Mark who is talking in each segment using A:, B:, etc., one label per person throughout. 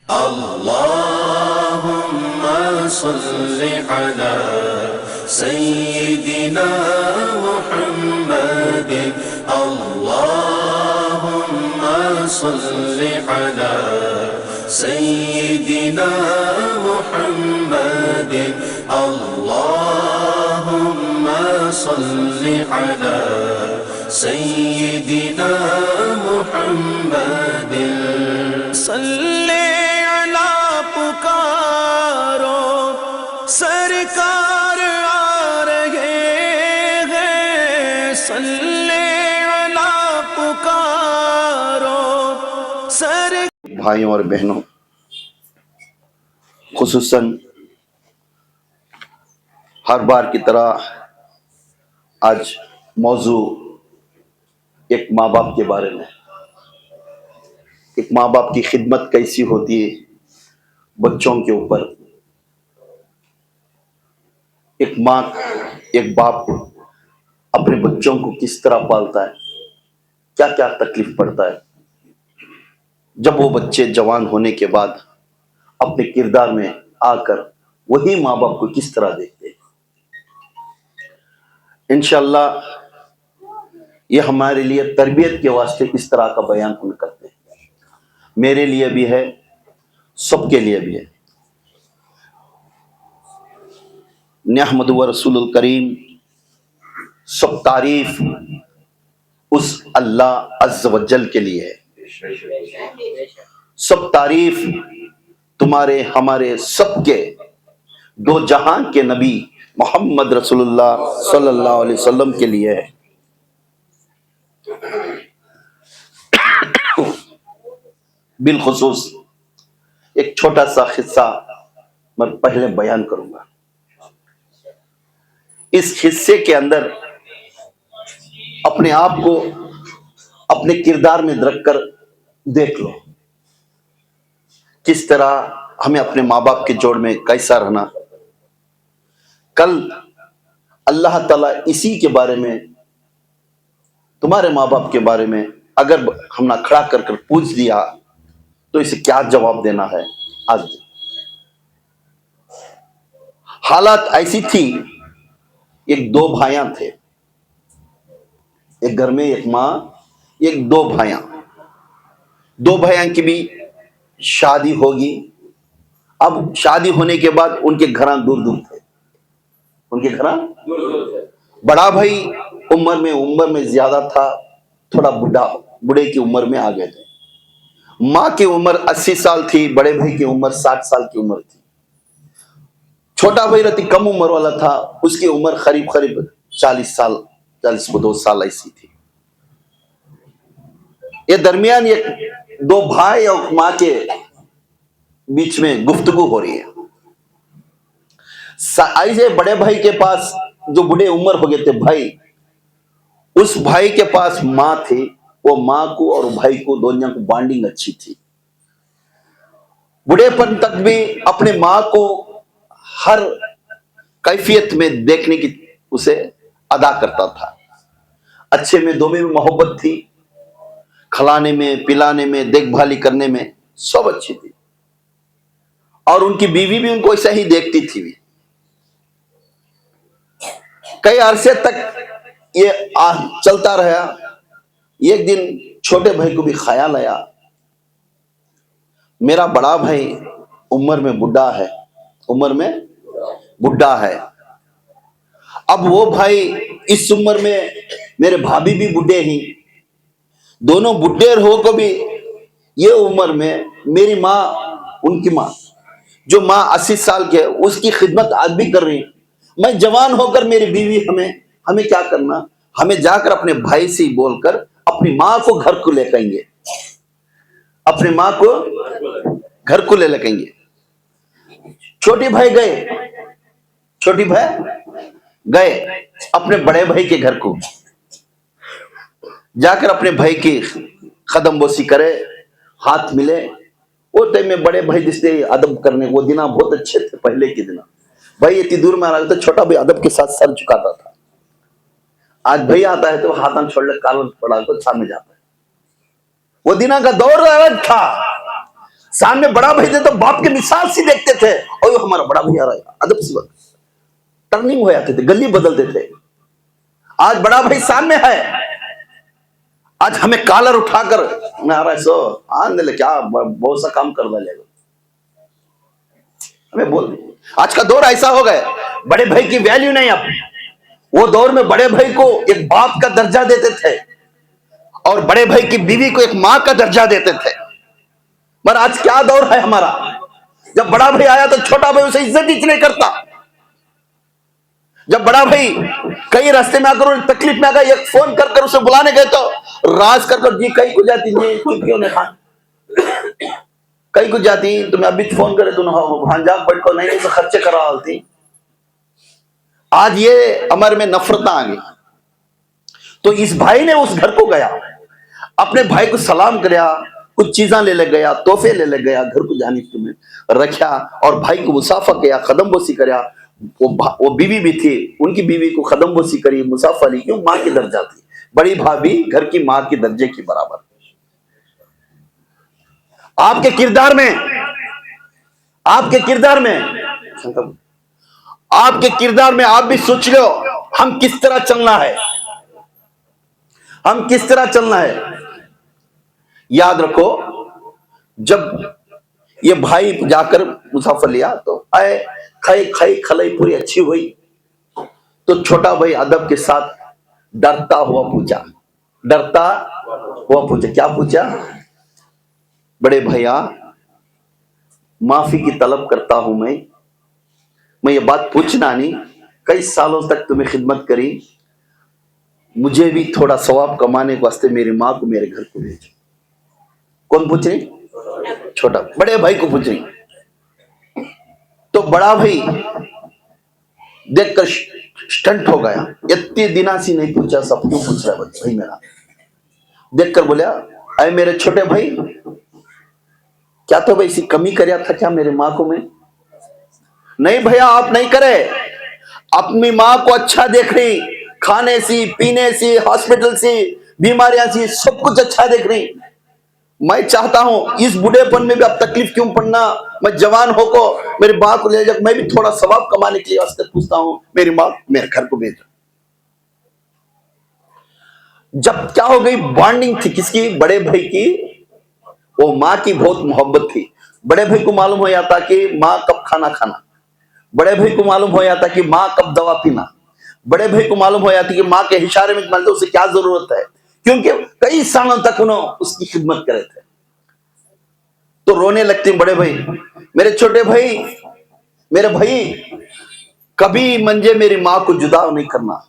A: अल्लाहुम्मा सल्लि अला सय्यिदिना मुहम्मदिन अल्लाहुम्मा सल्लि अला सय्यिदिना मुहम्मदिन अल्लाहुम्मा सल्लि अला सय्यिदिना मुहम्मदिन सल्ले अला पुकारो सरकार आ रहे हैं सल्ले अला पुकारो सर।
B: भाइयों और बहनों, खुसूसन हर बार की तरह आज मौजू एक माँ बाप के बारे में, एक माँ बाप की खिदमत कैसी होती है बच्चों के ऊपर। एक माँ, एक बाप अपने बच्चों को किस तरह पालता है, क्या क्या तकलीफ पड़ता है। जब वो बच्चे जवान होने के बाद अपने किरदार में आकर वही माँ बाप को किस तरह देखते हैं। इंशाअल्लाह ये हमारे लिए तरबियत के वास्ते इस तरह का बयान हम करते हैं। मेरे लिए भी है, सबके लिए भी है। नेहमद व रसूलुल करीम, सब तारीफ उस अल्लाह अज़्ज़ व जल के लिए है। सब तारीफ तुम्हारे हमारे सबके दो जहां के नबी मोहम्मद रसूलुल्लाह सल्लल्लाहु अलैहि वसल्लम के लिए है। बिलखुसूस एक छोटा सा हिस्सा मैं पहले बयान करूंगा। इस हिस्से के अंदर अपने आप को अपने किरदार में रखकर देख लो किस तरह हमें अपने माँ बाप के जोड़ में कैसा रहना। कल अल्लाह ताला इसी के बारे में, तुम्हारे माँ बाप के बारे में अगर हमने खड़ा कर कर पूछ दिया तो इसे क्या जवाब देना है। आज हालात ऐसी थी, एक दो भाइयां थे, एक घर में एक माँ, एक दो भाइयां। दो भाइयां की भी शादी होगी। अब शादी होने के बाद उनके घर दूर दूर थे, उनके घर बड़ा भाई उम्र में ज्यादा था, थोड़ा बुढ़े की उम्र में आ गए थे। माँ की उम्र 80 साल थी, बड़े भाई की उम्र 60 साल की उम्र थी। छोटा भाई रति कम उम्र वाला था, उसकी उम्र करीब 40 साल, 42 साल ऐसी थी। ये दरमियान ये दो भाई और माँ के बीच में गुफ्तगू हो रही है। ऐसे बड़े भाई के पास जो बूढ़े उम्र हो गए थे भाई, उस भाई के पास माँ थी। वो माँ को और भाई को दोनों को बॉन्डिंग अच्छी थी। बूढ़ेपन तक भी अपने माँ को हर कैफियत में देखने की उसे अदा करता था। अच्छे में दो में मोहब्बत थी, खिलाने में, पिलाने में, देखभाली करने में सब अच्छी थी। और उनकी बीवी भी उनको ऐसा ही देखती थी भी। कई अरसे तक ये चलता रहा। एक दिन छोटे भाई को भी ख्याल आया, मेरा बड़ा भाई उम्र में बुढ़ा है, अब वो भाई इस उम्र में, मेरे भाभी भी बूढ़े ही, दोनों बुढ़े हो को भी ये उम्र में मेरी माँ, उनकी माँ जो माँ 80 साल के, उसकी खिदमत आज भी कर रही। मैं जवान होकर मेरी बीवी हमें क्या करना, हमें जाकर अपने भाई से बोलकर अपनी माँ को घर को लेकर आएंगे, अपनी माँ को घर को ले लेंगे। छोटे भाई गए अपने बड़े भाई के घर को, जाकर अपने भाई की कदम बोसी करे, हाथ मिले। वो टाइम में बड़े भाई जिसने अदब करने, वो दिना बहुत अच्छे थे पहले के दिना। भाई इतनी दूर में आ रहा था, छोटा भाई अदब के साथ सर झुकाता था। आज भाई आता है तो हाथ छोड़ काल पड़ा तो सामने जाता है। वो दिना का दौर अलग था। सामने बड़ा भाई थे तो बाप के मिसाल से देखते थे, और यो हमारा बड़ा भाई आ रहा है, अदब से बात, टर्निंग हो जाते थे, गली बदलते थे। आज बड़ा भाई सामने है, आज हमें कॉलर उठाकर मैं आ रहा है, सो आने ले, क्या बहुत सा काम कर डालेगा, हमें बोल। आज का दौर ऐसा हो गया, बड़े भाई की वैल्यू नहीं। अब वो दौर में बड़े भाई को एक बाप का दर्जा देते थे और बड़े भाई की बीवी को एक मां का दर्जा देते थे। पर आज क्या दौर है हमारा, जब बड़ा भाई आया तो छोटा भाई उसे इज्जत ही नहीं करता। जब बड़ा भाई कई रास्ते में आकर तकलीफ में आकर एक फोन कर कर उसे बुलाने गए तो राज कर जी कहीं को जाती नहीं, क्यों नहीं खा, कहीं को जाती, तुम्हें अभी फोन करे तुम भांजा बैठ को, नहीं तो खर्चे करा डालती। आज ये अमर में नफरत आ गई। तो इस भाई ने उस घर को गया, अपने भाई को सलाम कराया, कुछ चीजा ले गया, तोहफे ले गया, घर को जाने के में रखा और भाई को मुसाफा किया, कदम बोसी कराया। वो बीवी भी थी, उनकी बीवी को कदम बोसी करी, मुसाफा ली, क्यों, मां की दर्जा थी, बड़ी भाभी घर की मां के दर्जे की बराबर। आपके किरदार में, आपके किरदार में, आपके किरदार में आप भी सोच लो हम किस तरह चलना है, हम किस तरह चलना है। याद रखो, जब ये भाई जाकर मुसाफर लिया तो आए, खाई खाई खलाई पूरी अच्छी हुई, तो छोटा भाई अदब के साथ डरता हुआ पूछा, डरता हुआ पूछा, क्या पूछा, बड़े भैया माफी की तलब करता हूं मैं ये बात पूछना नहीं, कई सालों तक तुम्हें खिदमत करी, मुझे भी थोड़ा सवाब कमाने के वास्ते मेरी मां को मेरे घर को भेजो। कौन पूछ रही, छोटा, बड़े भाई को पूछ रही। तो बड़ा भाई देखकर स्टंट हो गया, इतने दिना से नहीं पूछा, सब क्यों पूछ रहा है भाई मेरा। देखकर बोला, अरे मेरे छोटे भाई, क्या तो भाई कमी करया था क्या मेरे माँ को मैं? नहीं भैया, आप नहीं करे, अपनी माँ को अच्छा देख रही, खाने से, पीने से, हॉस्पिटल से, बीमारियां से, सब कुछ अच्छा देख रही। मैं चाहता हूं इस बूढ़ेपन में भी अब तकलीफ क्यों पड़ना, मैं जवान होको मेरी माँ को ले जाकर मैं भी थोड़ा सवाब कमाने के लिए वास्ते पूछता हूं, मेरी माँ मेरे घर को भेजो। जब क्या हो गई, बॉन्डिंग थी किसकी, बड़े भाई की, वो माँ की बहुत मोहब्बत थी। बड़े भाई को मालूम हो जाता कि माँ कब खाना खाना, बड़े भाई को मालूम हो जाता कि माँ कब दवा पीना, बड़े भाई को मालूम हो जाती कि माँ के इशारे में मतलब उसे क्या जरूरत है, क्योंकि कई सालों तक उन्होंने उसकी खिदमत करे थे। तो रोने लगते बड़े भाई, मेरे छोटे भाई, मेरे भाई, कभी मंजे मेरी माँ को जुदा नहीं करना,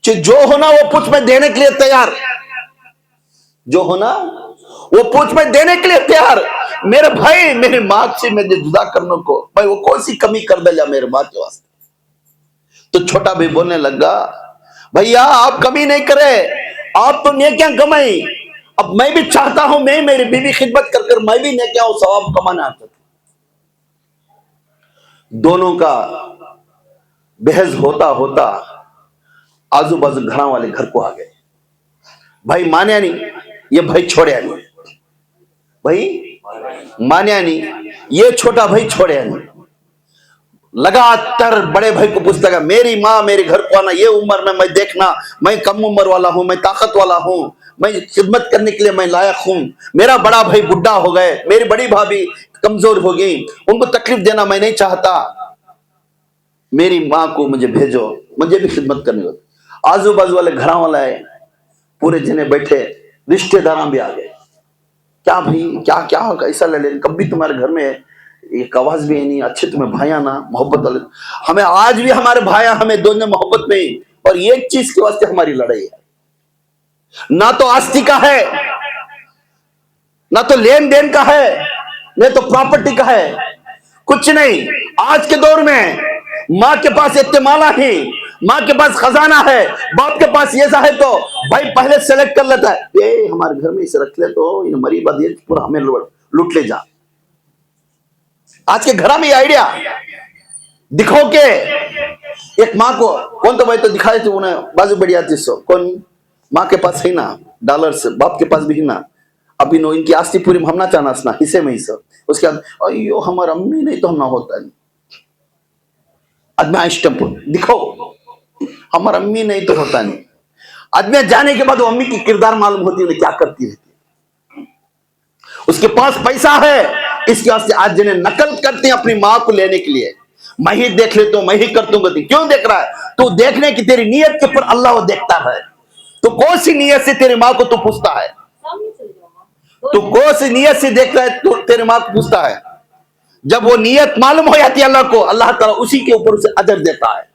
B: जो होना वो पूछ मैं देने के लिए तैयार, जो होना वो पूछ मैं देने के लिए तैयार। मेरे भाई मेरी माँ से मुझे जुदा करने को भाई वो कौन सी कमी कर दिया मेरे माँ के वास्ते। तो छोटा भाई बोलने लगा, भैया आप कमी नहीं करे, आप तो नेकियां कमाई, अब मैं भी चाहता हूं मैं मेरी बीवी खिदमत कर कर मैं भी नेकियां और सवाब कमाना आता था। दोनों का बहस होता होता आजू बाजू घर वाले घर को आ गए। भाई मान्या नहीं, ये भाई छोड़े नहीं, भाई मान्या नहीं, ये छोटा भाई छोड़े नहीं। लगातार बड़े भाई को पूछता गया, मेरी माँ मेरे घर को आना, ये उम्र में मैं देखना, मैं कम उम्र वाला हूं, मैं ताकत वाला हूं, मैं खिदमत करने के लिए मैं लायक हूं, मेरा बड़ा भाई बुढ़ा हो गए, मेरी बड़ी भाभी कमजोर हो गई, उनको तकलीफ देना मैं नहीं चाहता, मेरी माँ को मुझे भेजो, मुझे भी खिदमत करनी होती। आजू बाजू वाले घर वाले आए, पूरे जने बैठे, रिश्तेदार भी आ गए, क्या भाई क्या क्या कैसा ले लें, कभी तुम्हारे घर में एक आवाज भी नहीं, अच्छे तुम्हें भाइया ना मोहब्बत वाले, हमें आज भी हमारे भाइया हमें दोनों मोहब्बत में, और एक चीज के वास्ते हमारी लड़ाई है, ना तो आस्ती का है, ना तो लेन देन का है, न तो प्रॉपर्टी का है, कुछ नहीं। आज के दौर में माँ के पास इतने माला है, माँ के पास खजाना है, बाप के पास ये है, तो भाई पहले सेलेक्ट कर लेता है, ये हमारे घर में इसे रख ले तो इन मरी बात पूरा हमें लूट ले जा। आज के घर में आइडिया दिखो के एक माँ को कौन तो भाई तो दिखाए थे उन्हें बाजू बढ़िया चीज कौन, माँ के पास है ना डॉलर से, बाप के पास भी है ना, अभी नो इनकी आस्ती पूरी हम ना चाहना हिस्से में हिस्सा उसके बाद अयो हमारा अम्मी नहीं तो हम ना होता नहीं आदमी स्टम्प दिखो हमारा अम्मी नहीं तो होता नहीं। आदमी जाने के बाद वो अम्मी की किरदार मालूम होती है क्या करती रहती है। उसके पास पैसा है इसके वास्ते आज जिन्हें नकल करते हैं अपनी मां को लेने के लिए, मैं ही देख लेता हूं मैं ही कर दूंगा। क्यों देख रहा है? तो देखने की तेरी नीयत के ऊपर अल्लाह वो देखता है। तो कौन सी नीयत से तेरी मां को तू पूछता है? तो कौन सी नीयत से देखता है तो तेरी मां को पूछता है? जब वो नीयत मालूम हो जाती है अल्लाह को, अल्लाह ताला उसी के ऊपर उसे अजर देता है।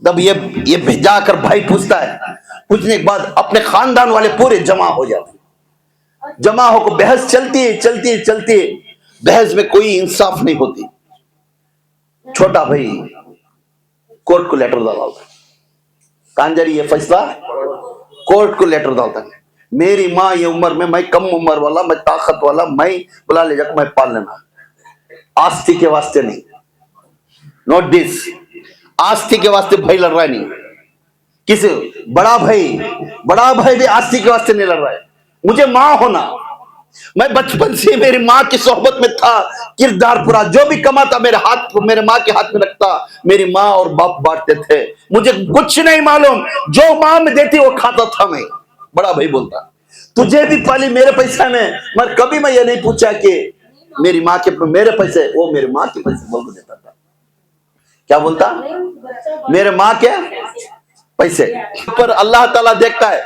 B: तब ये भेजा कर भाई पूछता है, पूछने के बाद अपने खानदान वाले पूरे जमा हो जाते, जमा होकर बहस चलती है बहस में कोई इंसाफ नहीं होती। छोटा भाई कोर्ट को लेटर डालता है, कांजरी ये फैसला कोर्ट को लेटर डालता है, मेरी माँ ये उम्र में, मैं कम उम्र वाला, मैं ताकत वाला, मैं बुला ले जाकर मैं पाल लेना, आस्ती के वास्ते नहीं। नोट दिस, आस्ती के वास्ते भाई लड़ रहा है नहीं, किसी बड़ा भाई भी आस्ती के वास्ते नहीं लड़ रहा है। मुझे माँ होना, मैं बचपन से मेरी माँ की सोहबत में था, किरदार पूरा जो भी कमाता मेरे माँ के हाथ में रखता, मेरी माँ और बाप बांटते थे, मुझे कुछ नहीं मालूम, जो माँ में देती वो खाता था मैं। बड़ा भाई बोलता तुझे भी पाली मेरे पैसा में, मगर कभी मैं ये नहीं पूछा कि मेरी माँ के मेरे पैसे, वो मेरे माँ के पैसे बोल देता था। क्या बोलता? मेरे माँ के पैसे पर अल्लाह ताला देखता है,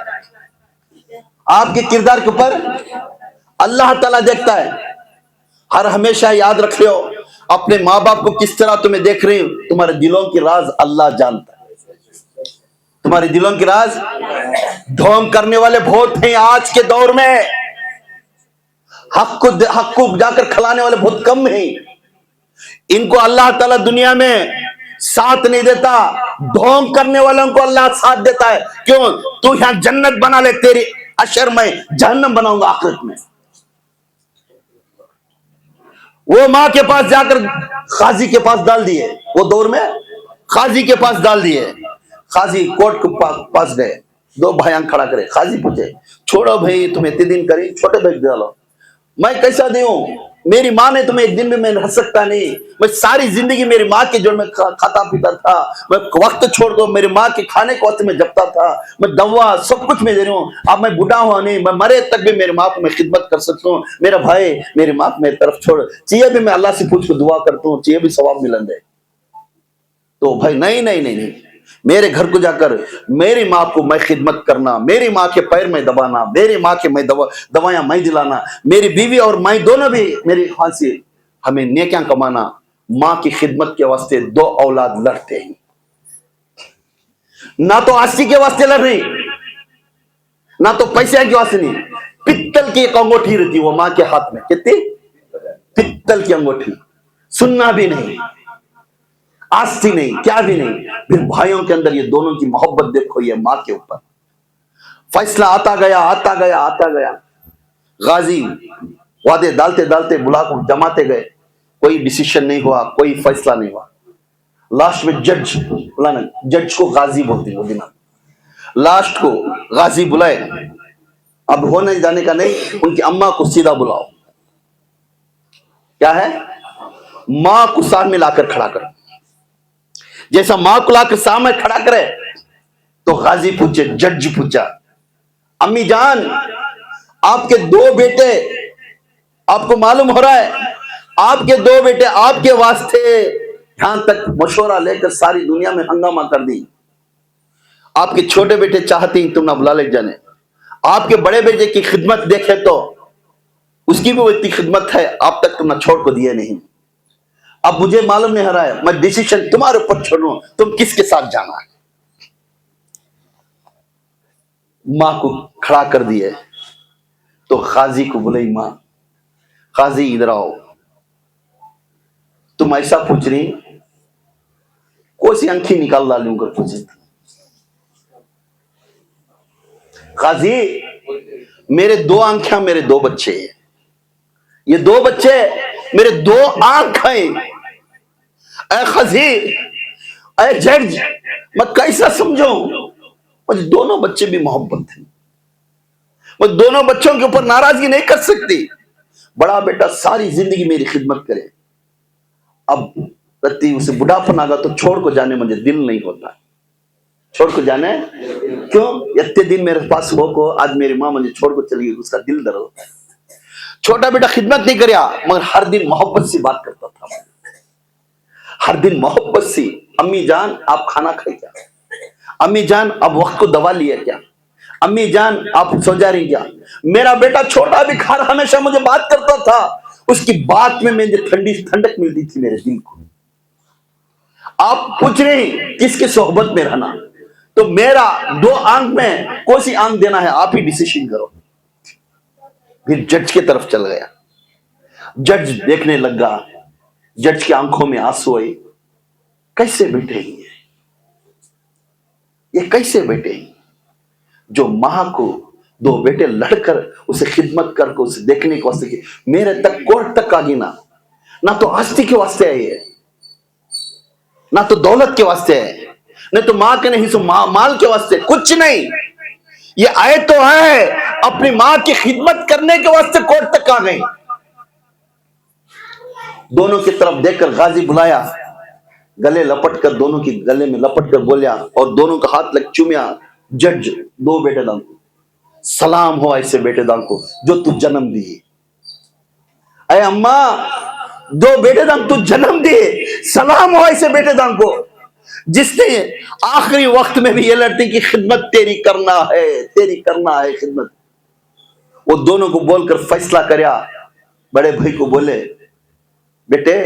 B: आपके किरदार के ऊपर अल्लाह ताला देखता है। हर हमेशा याद रख लो, अपने माँ बाप को किस तरह तुम्हें देख रही हो, तुम्हारे दिलों की राज अल्लाह जानता है। तुम्हारे दिलों की राज ढोंग करने वाले बहुत हैं आज के दौर में, हक को जाकर खिलाने वाले बहुत कम हैं। इनको अल्लाह ताला दुनिया में साथ नहीं देता, ढोंग करने वालों को अल्लाह साथ देता है। क्यों? तू यहां जन्नत बना ले, तेरी अशर में जहन्नम बनाऊंगा आखिरत में। वो मां के पास जाकर काजी के पास डाल दिए, वो दौर में काजी के पास डाल दिए। काजी कोर्ट के पास गए, दो भाई खड़ा करे, काजी पूछे छोड़ो भाई तुम इतने दिन करी, छोटे भाई डालो, मैं कैसा दूं? मेरी माँ ने तुम्हें एक दिन में मैं रह सकता नहीं, मैं सारी जिंदगी मेरी माँ के जोड़ में खाता पीता था, मैं वक्त छोड़ दो मेरी माँ के खाने को वक्त में जपता था, मैं दवा सब कुछ मैं दे रहा हूँ। अब मैं बूढ़ा हुआ नहीं, मैं मरे तक भी मेरी माँ को मैं खिदमत कर सकता हूँ। मेरा भाई मेरी माँ को मेरी तरफ छोड़, चाहिए भी मैं अल्लाह से पूछ कर दुआ करता हूँ, चाहिए भी सवाब मिलन दे। तो भाई नहीं, मेरे घर को जाकर मेरी माँ को मैं खिदमत करना, मेरी माँ के पैर में दबाना, मेरी माँ के मैं दवाइयां मैं दिलाना, मेरी बीवी और मैं दोनों भी मेरी फांसी, हमें नेकियां कमाना। माँ की खिदमत के वास्ते दो औलाद लड़ते हैं, ना तो आस्ती के वास्ते लड़ रही, ना तो पैसे के वास्ते नहीं। पित्तल की एक अंगूठी रहती वो माँ के हाथ में, कितनी पित्तल की अंगूठी, सुनना भी नहीं, आस्ती नहीं, क्या भी नहीं। फिर भाइयों के अंदर ये दोनों की मोहब्बत देखो, ये मां के ऊपर फैसला आता गया। गाजी वादे डालते बुलाकर जमाते गए, कोई डिसीजन नहीं हुआ, कोई फैसला नहीं हुआ। लास्ट में जज को गाजी बोलते हैं वो दिन, लास्ट को गाजी बुलाए, अब होने जाने का नहीं, उनकी अम्मा को सीधा बुलाओ। क्या है? मां को सामने लाकर खड़ा करो। जैसा मां को लाकर सामने खड़ा करे तो गाजी पूछे, जज पूछा, अम्मी जान आपके दो बेटे, आपको मालूम हो रहा है आपके दो बेटे आपके वास्ते यहां तक मशवरा लेकर सारी दुनिया में हंगामा कर दी। आपके छोटे बेटे चाहते हैं तुम ना बुला ले जाने, आपके बड़े बेटे की खिदमत देखे तो उसकी भी वो इतनी खिदमत है, आप तक तुम ना छोड़ को दिए नहीं। अब मुझे मालूम नहीं हो रहा है, मैं डिसीजन तुम्हारे ऊपर छोड़ूं, तुम किसके साथ जाना है। मां को खड़ा कर दिए तो काजी को बुलाई, मां काजी इधर आओ, तुम ऐसा पूछ रही, कोई सी आंखें निकाल डालूं कर पूछी। काजी मेरे दो आंखें, मेरे दो बच्चे, ये दो बच्चे मेरे दो आंख हैं। काजी अरे जज मैं कैसा समझूं, मुझे दोनों बच्चे भी मोहब्बत है, वो दोनों बच्चों के ऊपर नाराजगी नहीं कर सकती। बड़ा बेटा सारी जिंदगी मेरी खिदमत करे, अब रत्ती उसे बुढ़ापन आ गया तो छोड़ को जाने मुझे दिल नहीं होता। छोड़ को जाने क्यों? इतने दिन मेरे पास हो को आज मेरी माँ मुझे छोड़ को चली गई, उसका दिल दर्द होता है। छोटा बेटा खिदमत नहीं करया मगर हर दिन मोहब्बत से बात करता था, हर दिन मोहब्बत से, अम्मी जान आप खाना खाई क्या, अम्मी जान अब वक्त को दवा लिया क्या, अम्मी जान आप सो जा रही क्या। मेरा बेटा छोटा भी घर हमेशा मुझे बात करता था, उसकी बात में मुझे ठंडी ठंडक मिलती थी मेरे दिल को। आप पूछ रहे किसके सोहबत में रहना, तो मेरा दो आंख में कौन सी आंख देना है आप ही डिसीजन करो। फिर जज की तरफ चल गया, जज देखने लगा, जज की आंखों में आंसू आए। कैसे बेटे ये कैसे बेटे जो मां को दो बेटे लड़कर उसे खिदमत करके उसे देखने के वास्ते, मेरे तक कोर्ट तक आ गई ना तो आस्ती के वास्ते आई है, ना तो दौलत के वास्ते है, नहीं तो मां के नहीं, तो माल के वास्ते कुछ नहीं। ये आए तो है अपनी मां की खिदमत करने के वास्ते कोर्ट तक आ गए। दोनों की तरफ देखकर गाजी बुलाया, गले लपट कर दोनों की गले में लपट कर बोलिया और दोनों का हाथ लग चूमिया। जज दो बेटे दान को सलाम हो ऐसे बेटे दान को जो तू जन्म दिए। अरे अम्मा दो बेटे दान तू जन्म दिए, सलाम हो ऐसे बेटे दान को जिसने आखिरी वक्त में भी ये लड़ती की खिदमत तेरी करना है खिदमत। वो दोनों को बोलकर फैसला करया। बड़े भाई को बोले बेटे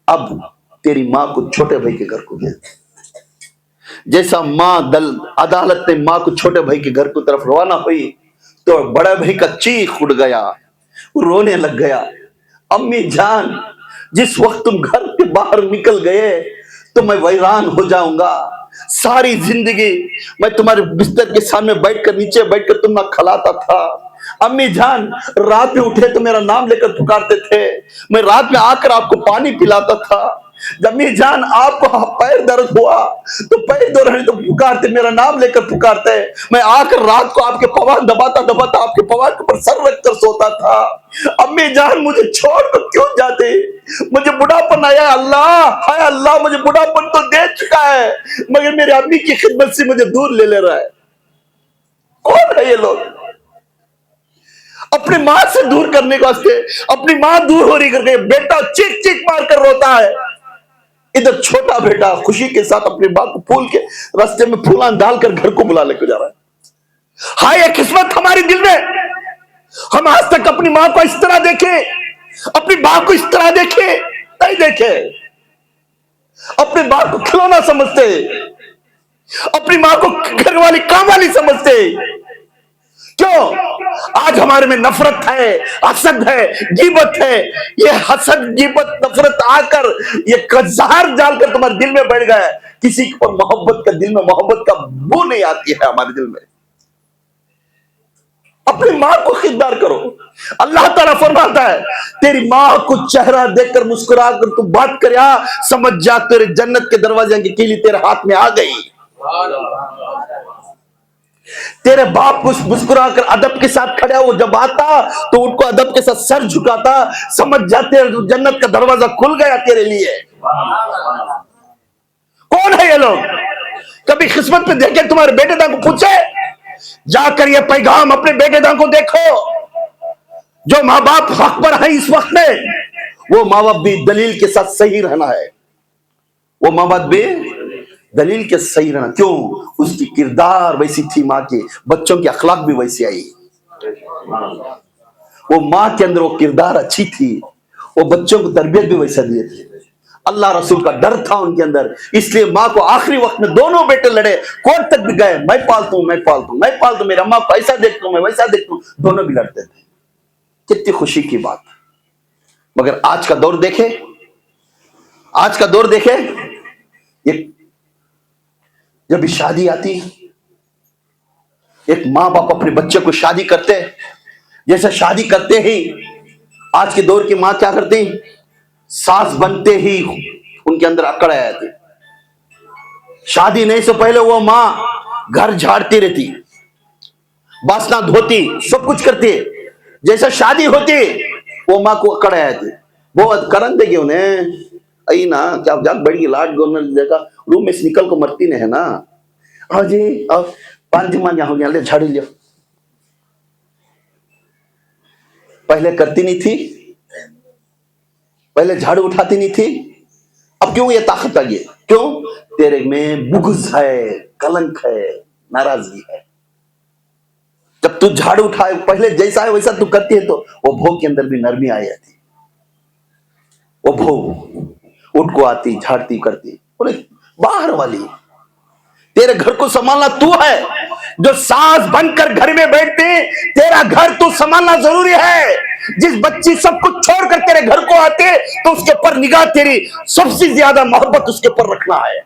B: अब तेरी मां को छोटे भाई के घर को भेज। जैसा मां अदालत ने मां को छोटे भाई के घर की तरफ रवाना हुई तो बड़े भाई का चीख उड़ गया, वो रोने लग गया। अम्मी जान जिस वक्त तुम घर के बाहर निकल गए तो मैं वैरान हो जाऊंगा, सारी जिंदगी मैं तुम्हारे बिस्तर के सामने बैठकर नीचे बैठकर तुम ना खिलाता था। अम्मी जान रात में उठे तो मेरा नाम लेकर पुकारते थे, मैं रात में आकर आपको पानी पिलाता था। अम्मी जान आपको पैर दर्द हुआ तो पैर दर्द तो पुकारते, मेरा नाम लेकर पुकारते, मैं आकर रात को आपके पवान दबाता दबाता आपके पवान के ऊपर सर रखकर सोता था। अम्मी जान मुझे छोड़ कर क्यों जाते, मुझे बुढ़ापन आया, अल्लाह मुझे बुढ़ापन तो दे चुका है मगर मेरे अम्मी की खिदमत से मुझे दूर ले रहा है। कौन है ये लोग? अपनी मां से दूर करने के वास्ते अपनी मां दूर हो रही करके बेटा चीख चीख मार कर रोता है। इधर छोटा बेटा खुशी के साथ अपनी मां को फूल के रास्ते में फूलान डालकर घर को बुला लेकर जा रहा है। हाय ये किस्मत हमारे दिल में, हम आज तक अपनी मां को इस तरह देखे, अपनी मां को इस तरह देखे नहीं देखे। अपनी मां को खिलौना समझते, अपनी मां को घर वाली काम वाली समझते। क्यों? आज हमारे में नफरत है, हसद है, गीबत है। ये हसद गीबत नफरत आकर ये कज़ार डालकर तुम्हारे दिल में बैठ गया है। किसी पर मोहब्बत का दिल में मोहब्बत का बू नहीं आती है हमारे दिल में। अपनी मां को खिदमत करो। अल्लाह ताला फरमाता है तेरी मां को चेहरा देखकर मुस्कुरा कर तू बात कर, समझ जा तेरे जन्नत के दरवाजे की कीली तेरे हाथ में आ गई। तेरे बाप को मुस्कुराकर अदब के साथ खड़ा वो जब आता तो उनको अदब के साथ सर झुकाता, समझ जाते जन्नत का दरवाजा खुल गया तेरे लिए। कौन है ये लोग? कभी किस्मत में देखे तुम्हारे बेटे दां को पूछे, जाकर ये पैगाम अपने बेटे दां को देखो। जो माँ बाप हक पर है इस वक्त में, वो माँ बाप भी दलील के साथ सही रहना है। वो माँ बाप भी दलील के सही रहना। क्यों? उसकी किरदार वैसी थी मां की, बच्चों की अखलाक भी वैसी आई। वो मां के अंदर वो किरदार अच्छी थी, वो बच्चों को तरबियत भी वैसा दिए थे। अल्लाह रसूल का डर था उनके अंदर, इसलिए मां को आखिरी वक्त में दोनों बेटे लड़े, कोर्ट तक भी गए, मैं पालतू मेरी अम्मा को ऐसा देखता हूं, मैं वैसा देखता हूं, दोनों भी लड़ते थे। कितनी खुशी की बात। मगर आज का दौर देखे, आज का दौर देखे, ये जब भी शादी आती, एक मां बाप अपने बच्चे को शादी करते, जैसे शादी करते ही आज के दौर की मां क्या करती, सास बनते ही उनके अंदर अकड़ आ जाती। शादी नहीं से पहले वो मां घर झाड़ती रहती, बासना धोती, सब कुछ करती। जैसा शादी होती वो माँ को अकड़ आती, वो करन देगी उन्हें आई ना क्या जाग बड़ी लाट गोन देखा रूम में से निकल को मरती नहीं है ना। हाँ जी अब 5 दिन हो गया, ले झाड़ू लियो। पहले करती नहीं थी, पहले झाड़ू उठाती नहीं थी, अब क्यों ये ताकत आ गई? क्यों? तेरे में बुग़्ज़ है, कलंक है, नाराजगी है। जब तू झाड़ू उठाए पहले जैसा है वैसा तू करती है तो वो भोग के अंदर भी नरमी आ जाती। वो भोग उठ को आती, झाड़ती करती। बोले बाहर वाली, तेरे घर को संभालना तू है, जो सास बनकर घर में बैठते, तेरा घर तू संभालना जरूरी है। जिस बच्ची सब कुछ छोड़कर तेरे घर को आते तो उसके ऊपर निगाह तेरी सबसे ज्यादा मोहब्बत उसके ऊपर रखना है।